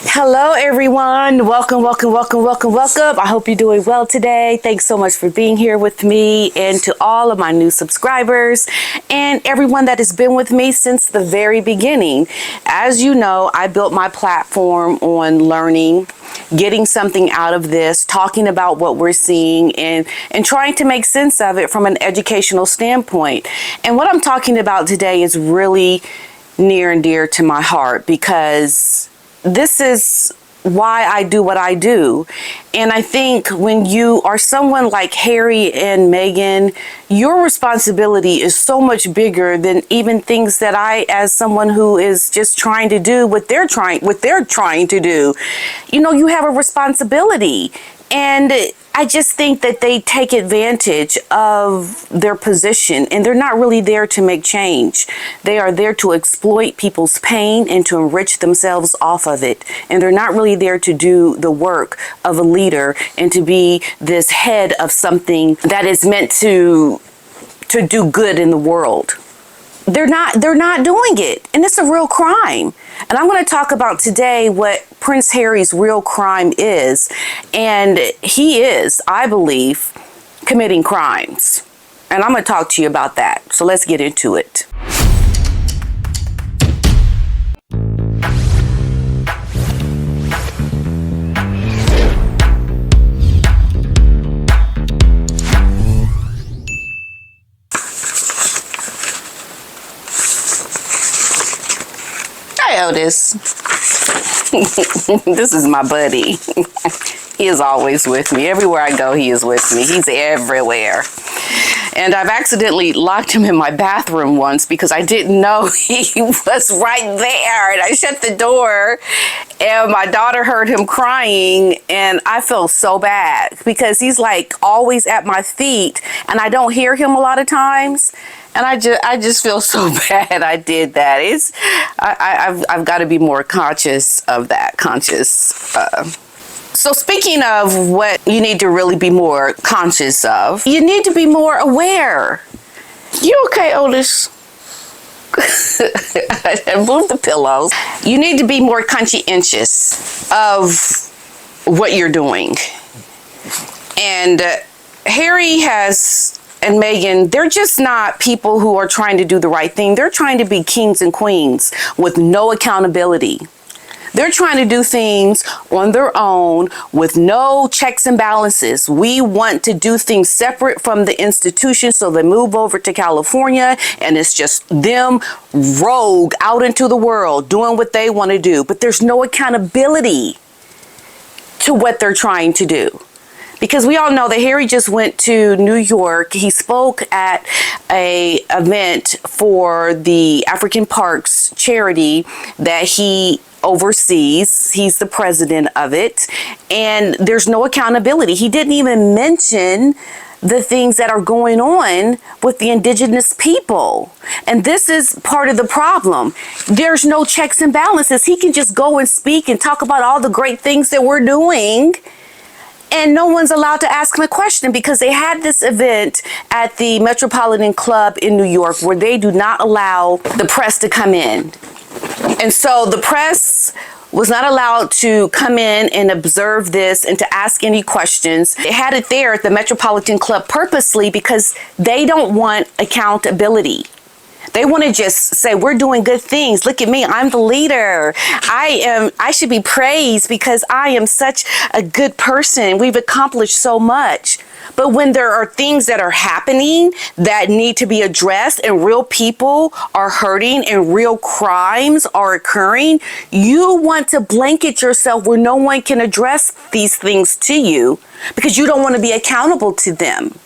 Hello, everyone. Welcome. I hope you're doing well today. Thanks so much for being here with me, and to all of my new subscribers and everyone that has been with me since the very beginning. As you know, I built my platform on learning, getting something out of this, talking about what we're seeing, and trying to make sense of it from an educational standpoint. And what I'm talking about today is really near and dear to my heart, because this is why I do what I do. And I think when you are someone like Harry and Meghan, your responsibility is so much bigger than even things that I, as someone who is just trying to do what they're trying to do. You know, you have a responsibility. And I just think that they take advantage of their position, and they're not really there to make change. They are there to exploit people's pain and to enrich themselves off of it. And they're not really there to do the work of a leader and to be this head of something that is meant to do good in the world. They're not doing it, and it's a real crime. And I'm going to talk about today what Prince Harry's real crime is, and he is, I believe, committing crimes. And I'm going to talk to you about that. So let's get into it. Otis. This is my buddy. He is always with me. Everywhere I go, he is with me. He's everywhere. And I've accidentally locked him in my bathroom once because I didn't know he was right there. And I shut the door, and my daughter heard him crying, and I felt so bad because he's like always at my feet, and I don't hear him a lot of times. And I just feel so bad I did that. I've got to be more conscious of that. So speaking of what you need to really be more conscious of, you need to be more aware. You okay, Otis? Move the pillows. You need to be more conscientious of what you're doing. And Harry and Meghan, they're just not people who are trying to do the right thing. They're trying to be kings and queens with no accountability. They're trying to do things on their own with no checks and balances. We want to do things separate from the institution, so they move over to California, and it's just them rogue out into the world doing what they want to do. But there's no accountability to what they're trying to do. Because we all know that Harry just went to New York. He spoke at an event for the African Parks charity that he oversees. He's the president of it. And there's no accountability. He didn't even mention the things that are going on with the indigenous people. And this is part of the problem. There's no checks and balances. He can just go and speak and talk about all the great things that we're doing, and no one's allowed to ask him a question, because they had this event at the Metropolitan Club in New York where they do not allow the press to come in. And so the press was not allowed to come in and observe this and to ask any questions. They had it there at the Metropolitan Club purposely because they don't want accountability. They want to just say, we're doing good things. Look at me. I'm the leader. I should be praised because I am such a good person. We've accomplished so much. But when there are things that are happening that need to be addressed, and real people are hurting and real crimes are occurring, you want to blanket yourself where no one can address these things to you because you don't want to be accountable to them.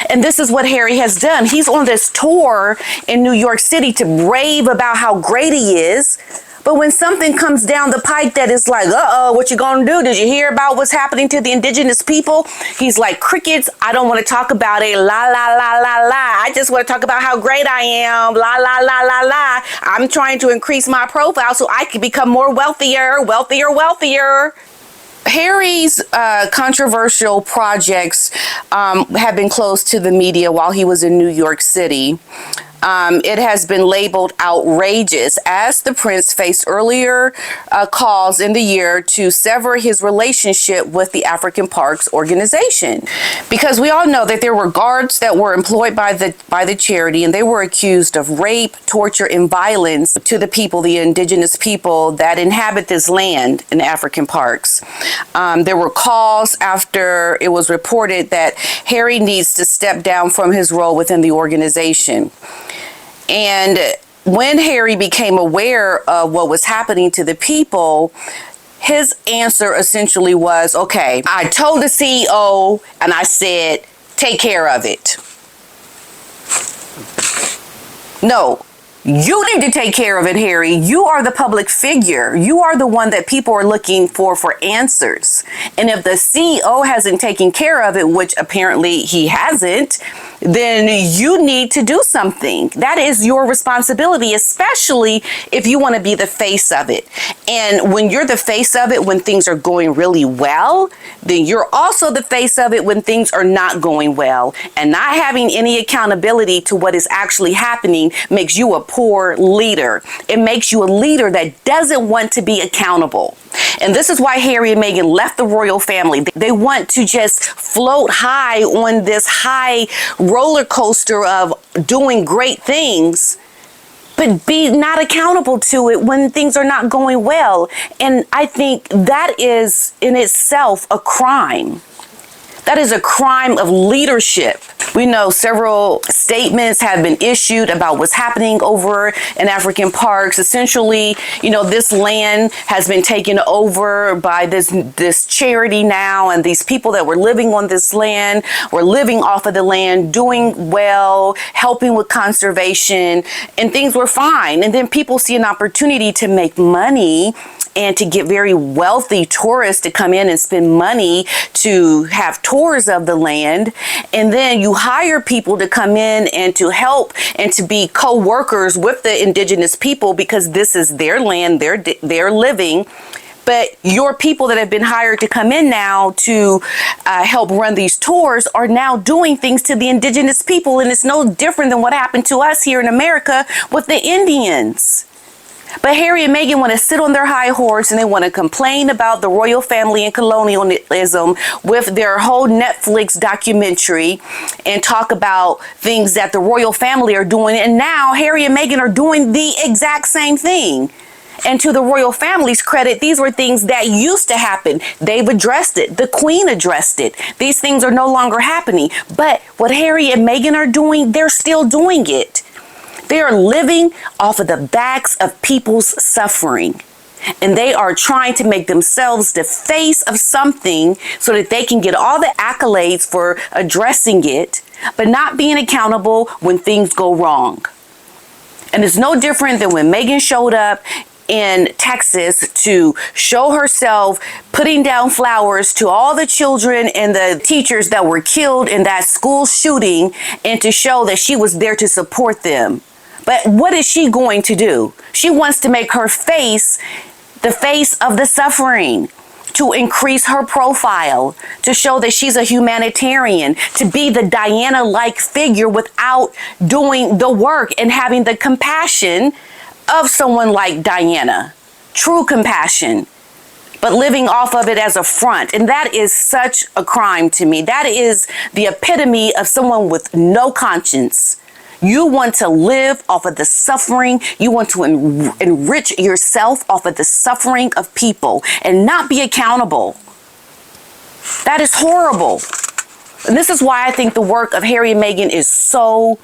And this is what Harry has done. He's on this tour in New York City to rave about how great he is. But when something comes down the pike that is like, what you gonna do? Did you hear about what's happening to the indigenous people? He's like, crickets, I don't want to talk about it. La, la, la, la, la. I just want to talk about how great I am. La, la, la, la, la. I'm trying to increase my profile so I can become more wealthier. Harry's controversial projects have been closed to the media while he was in New York City. It has been labeled outrageous as the prince faced earlier calls in the year to sever his relationship with the African Parks organization. Because we all know that there were guards that were employed by the charity, and they were accused of rape, torture, and violence to the people, the indigenous people that inhabit this land in African parks. There were calls after it was reported that Harry needs to step down from his role within the organization. And when Harry became aware of what was happening to the people, his answer essentially was, okay, I told the CEO and I said, take care of it. No, you need to take care of it, Harry. You are the public figure. You are the one that people are looking for answers. And if the CEO hasn't taken care of it, which apparently he hasn't, then you need to do something. That is your responsibility, especially if you want to be the face of it. And when you're the face of it, when things are going really well, then you're also the face of it when things are not going well. And not having any accountability to what is actually happening makes you a poor leader. It makes you a leader that doesn't want to be accountable. And this is why Harry and Meghan left the royal family. They want to just float high on this high roller coaster of doing great things, but be not accountable to it when things are not going well. And I think that is in itself a crime. That is a crime of leadership. We know several statements have been issued about what's happening over in African parks. Essentially, this land has been taken over by this charity now, and these people that were living on this land were living off of the land, doing well, helping with conservation, and things were fine. And then people see an opportunity to make money and to get very wealthy tourists to come in and spend money to have tours of the land. And then you hire people to come in and to help and to be co-workers with the indigenous people because this is their land, they're living. But your people that have been hired to come in now to help run these tours are now doing things to the indigenous people. And it's no different than what happened to us here in America with the Indians. But Harry and Meghan want to sit on their high horse and they want to complain about the royal family and colonialism with their whole Netflix documentary and talk about things that the royal family are doing. And now Harry and Meghan are doing the exact same thing. And to the royal family's credit, these were things that used to happen. They've addressed it. The Queen addressed it. These things are no longer happening. But what Harry and Meghan are doing, they're still doing it. They are living off of the backs of people's suffering. And they are trying to make themselves the face of something so that they can get all the accolades for addressing it, but not being accountable when things go wrong. And it's no different than when Meghan showed up in Texas to show herself putting down flowers to all the children and the teachers that were killed in that school shooting and to show that she was there to support them. But what is she going to do? She wants to make her face the face of the suffering, to increase her profile, to show that she's a humanitarian, to be the Diana-like figure without doing the work and having the compassion of someone like Diana. True compassion, but living off of it as a front. And that is such a crime to me. That is the epitome of someone with no conscience. You want to live off of the suffering. You want to enrich yourself off of the suffering of people and not be accountable. That is horrible. And this is why I think the work of Harry and Meghan is so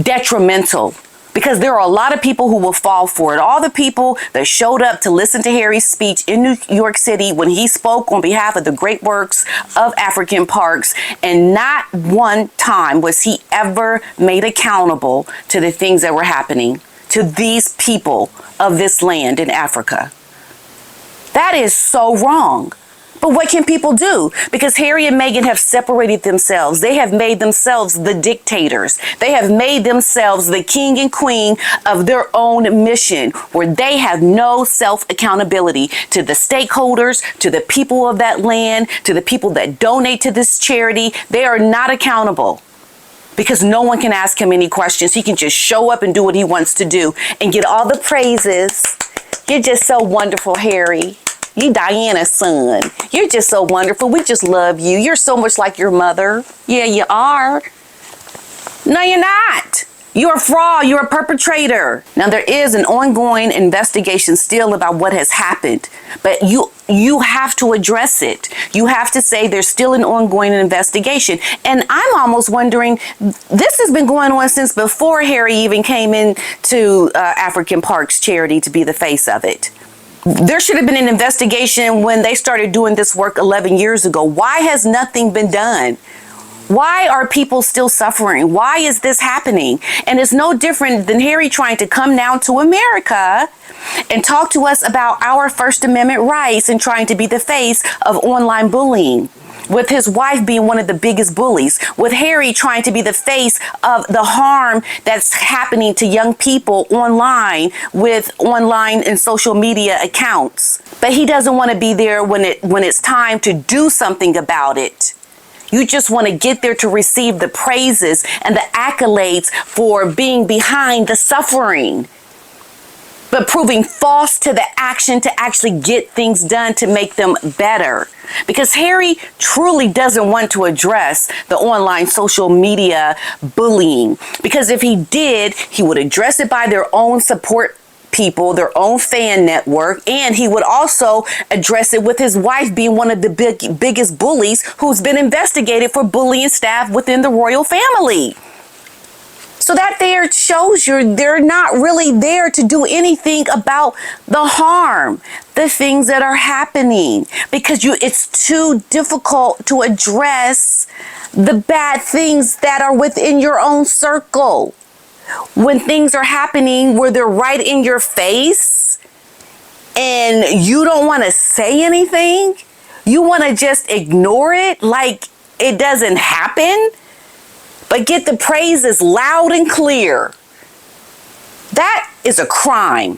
detrimental. Because there are a lot of people who will fall for it. All the people that showed up to listen to Harry's speech in New York City when he spoke on behalf of the great works of African parks, and not one time was he ever made accountable to the things that were happening to these people of this land in Africa. That is so wrong. But what can people do? Because Harry and Meghan have separated themselves. They have made themselves the dictators. They have made themselves the king and queen of their own mission, where they have no self-accountability to the stakeholders, to the people of that land, to the people that donate to this charity. They are not accountable. because no one can ask him any questions. He can just show up and do what he wants to do and get all the praises. You're just so wonderful, Harry. You Diana's son. You're just so wonderful. We just love you. You're so much like your mother. Yeah, you are. No, you're not. You're a fraud. You're a perpetrator. Now, there is an ongoing investigation still about what has happened, but you have to address it. You have to say there's still an ongoing investigation. And I'm almost wondering, this has been going on since before Harry even came into African Parks Charity to be the face of it. There should have been an investigation when they started doing this work 11 years ago. Why has nothing been done? Why are people still suffering? Why is this happening? And it's no different than Harry trying to come down to America and talk to us about our First Amendment rights and trying to be the face of online bullying, with his wife being one of the biggest bullies, with Harry trying to be the face of the harm that's happening to young people online with online and social media accounts. But he doesn't want to be there when it's time to do something about it. You just want to get there to receive the praises and the accolades for being behind the suffering, but proving false to the action to actually get things done to make them better. Because Harry truly doesn't want to address the online social media bullying. Because if he did, he would address it by their own support people, their own fan network, and he would also address it with his wife being one of the biggest bullies who's been investigated for bullying staff within the royal family. So that there shows you they're not really there to do anything about the harm, the things that are happening, because it's too difficult to address the bad things that are within your own circle. When things are happening where they're right in your face and you don't want to say anything, you want to just ignore it like it doesn't happen, but get the praises loud and clear. That is a crime.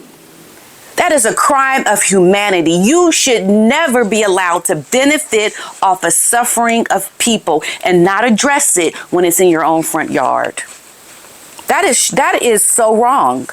That is a crime of humanity. You should never be allowed to benefit off the suffering of people and not address it when it's in your own front yard. That is so wrong.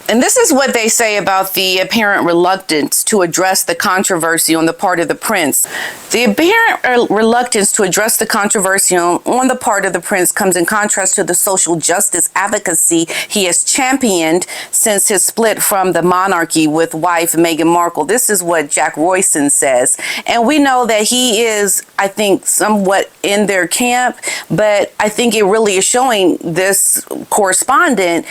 And this is what they say about the apparent reluctance to address the controversy on the part of the prince. The apparent reluctance to address the controversy on the part of the prince comes in contrast to the social justice advocacy he has championed since his split from the monarchy with wife Meghan Markle. This is what Jack Royston says. And we know that he is, I think, somewhat in their camp, but I think it really is showing this correspondent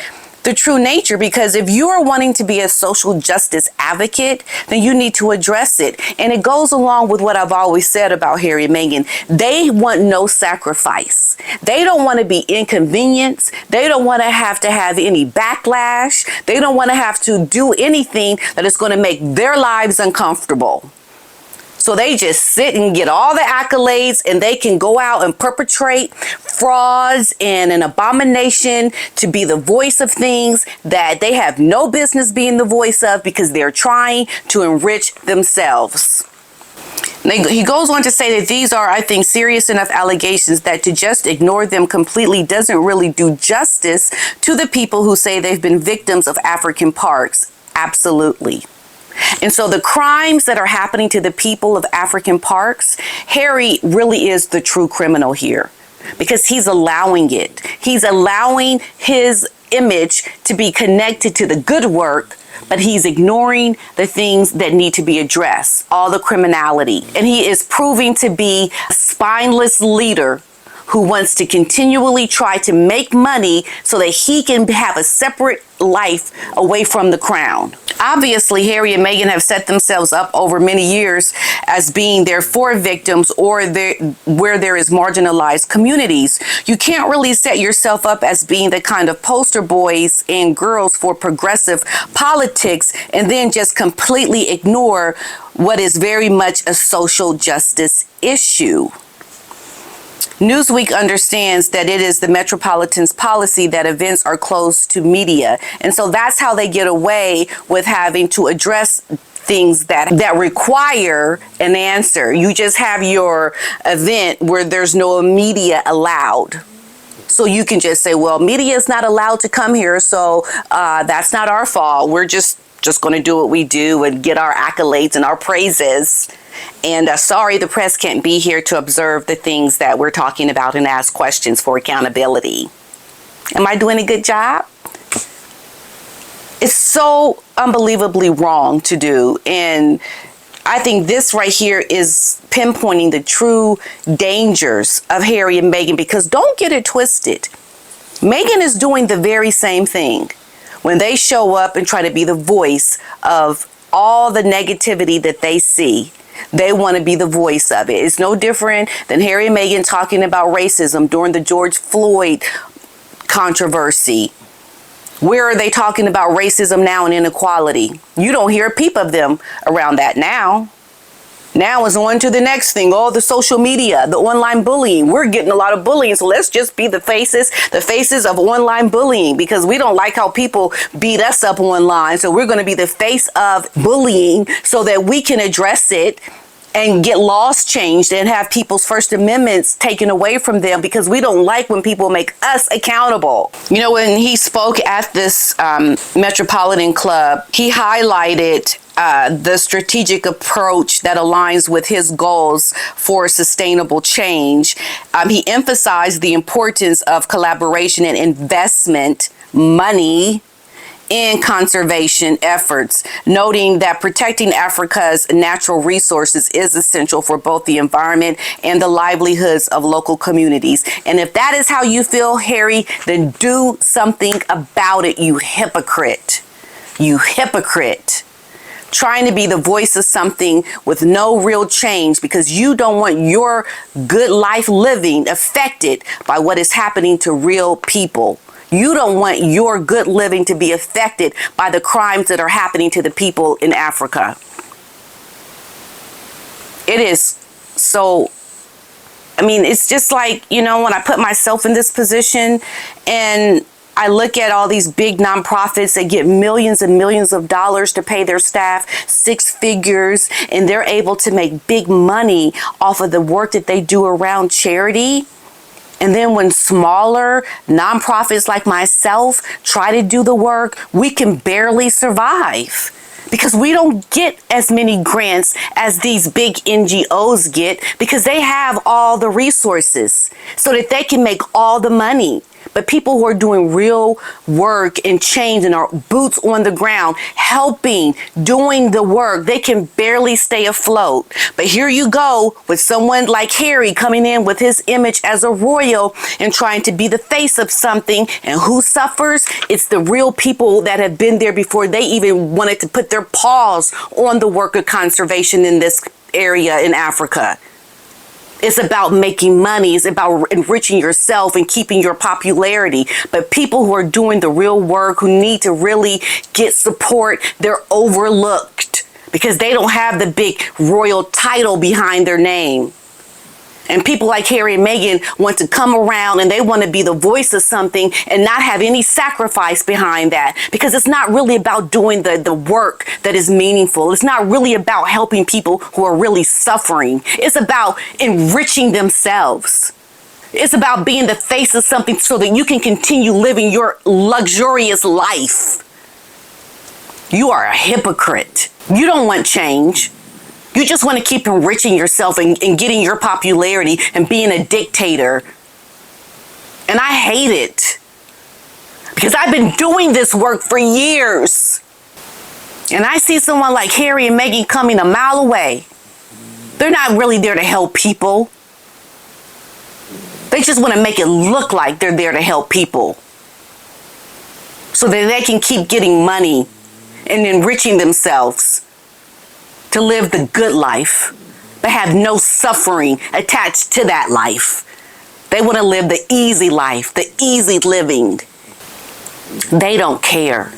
the true nature, because if you are wanting to be a social justice advocate, then you need to address it. And it goes along with what I've always said about Harry and Meghan. They want no sacrifice. They don't want to be inconvenienced. They don't want to have any backlash. They don't want to have to do anything that is going to make their lives uncomfortable. So they just sit and get all the accolades, and they can go out and perpetrate frauds and an abomination to be the voice of things that they have no business being the voice of, because they're trying to enrich themselves. He goes on to say that these are, I think, serious enough allegations that to just ignore them completely doesn't really do justice to the people who say they've been victims of African parks. Absolutely. And so the crimes that are happening to the people of African parks, Harry really is the true criminal here, because he's allowing it. He's allowing his image to be connected to the good work, but he's ignoring the things that need to be addressed, all the criminality. And he is proving to be a spineless leader who wants to continually try to make money so that he can have a separate life away from the crown. Obviously, Harry and Meghan have set themselves up over many years as being there for victims or where there is marginalized communities. You can't really set yourself up as being the kind of poster boys and girls for progressive politics and then just completely ignore what is very much a social justice issue. Newsweek understands that it is the Metropolitan's policy that events are closed to media. And so that's how they get away with having to address things that require an answer. You just have your event where there's no media allowed. so you can just say, well, media is not allowed to come here, so that's not our fault. We're just going to do what we do and get our accolades and our praises. And sorry, the press can't be here to observe the things that we're talking about and ask questions for accountability. Am I doing a good job? It's so unbelievably wrong to do. And I think this right here is pinpointing the true dangers of Harry and Meghan, because don't get it twisted. Meghan is doing the very same thing. When they show up and try to be the voice of all the negativity that they see, they want to be the voice of it. It's no different than Harry and Meghan talking about racism during the George Floyd controversy. Where are they talking about racism now and inequality? You don't hear a peep of them around that now. Now it's on to the next thing. Oh, the social media, the online bullying. We're getting a lot of bullying, so let's just be the faces of online bullying, because we don't like how people beat us up online. So we're going to be the face of bullying so that we can address it and get laws changed and have people's First Amendments taken away from them, because we don't like when people make us accountable. You know, when he spoke at this Metropolitan Club, he highlighted the strategic approach that aligns with his goals for sustainable change. He emphasized the importance of collaboration and investment money in conservation efforts, noting that protecting Africa's natural resources is essential for both the environment and the livelihoods of local communities. And if that is how you feel, Harry, then do something about it, you hypocrite. You hypocrite. Trying to be the voice of something with no real change because you don't want your good life living affected by what is happening to real people. You don't want your good living to be affected by the crimes that are happening to the people in Africa. It is so, I mean, it's just like, you know, when I put myself in this position and I look at all these big nonprofits that get millions and millions of dollars to pay their staff, 6 figures, and they're able to make big money off of the work that they do around charity. And then when smaller nonprofits like myself try to do the work, we can barely survive because we don't get as many grants as these big NGOs get, because they have all the resources so that they can make all the money. But people who are doing real work and change and are boots on the ground, helping, doing the work, they can barely stay afloat. But here you go with someone like Harry coming in with his image as a royal and trying to be the face of something. And who suffers? It's the real people that have been there before they even wanted to put their paws on the work of conservation in this area in Africa. It's about making money. It's about enriching yourself and keeping your popularity. But people who are doing the real work, who need to really get support, they're overlooked because they don't have the big royal title behind their name. And people like Harry and Meghan want to come around and they want to be the voice of something and not have any sacrifice behind that, because it's not really about doing the work that is meaningful. It's not really about helping people who are really suffering. It's about enriching themselves. It's about being the face of something so that you can continue living your luxurious life. You are a hypocrite. You don't want change. You just want to keep enriching yourself and getting your popularity and being a dictator. And I hate it because I've been doing this work for years. And I see someone like Harry and Meghan coming a mile away. They're not really there to help people. They just want to make it look like they're there to help people so that they can keep getting money and enriching themselves to live the good life, but have no suffering attached to that life. They want to live the easy life, the easy living. They don't care.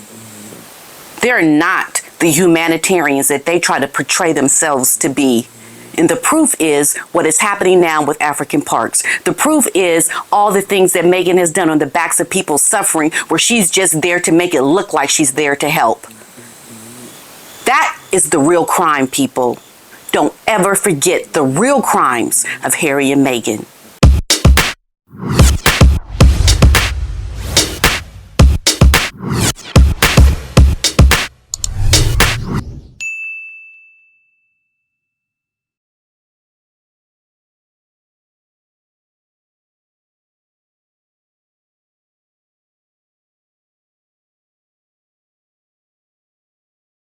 They're not the humanitarians that they try to portray themselves to be. And the proof is what is happening now with African parks. The proof is all the things that Meghan has done on the backs of people suffering, where she's just there to make it look like she's there to help. That is the real crime, people. Don't ever forget the real crimes of Harry and Meghan.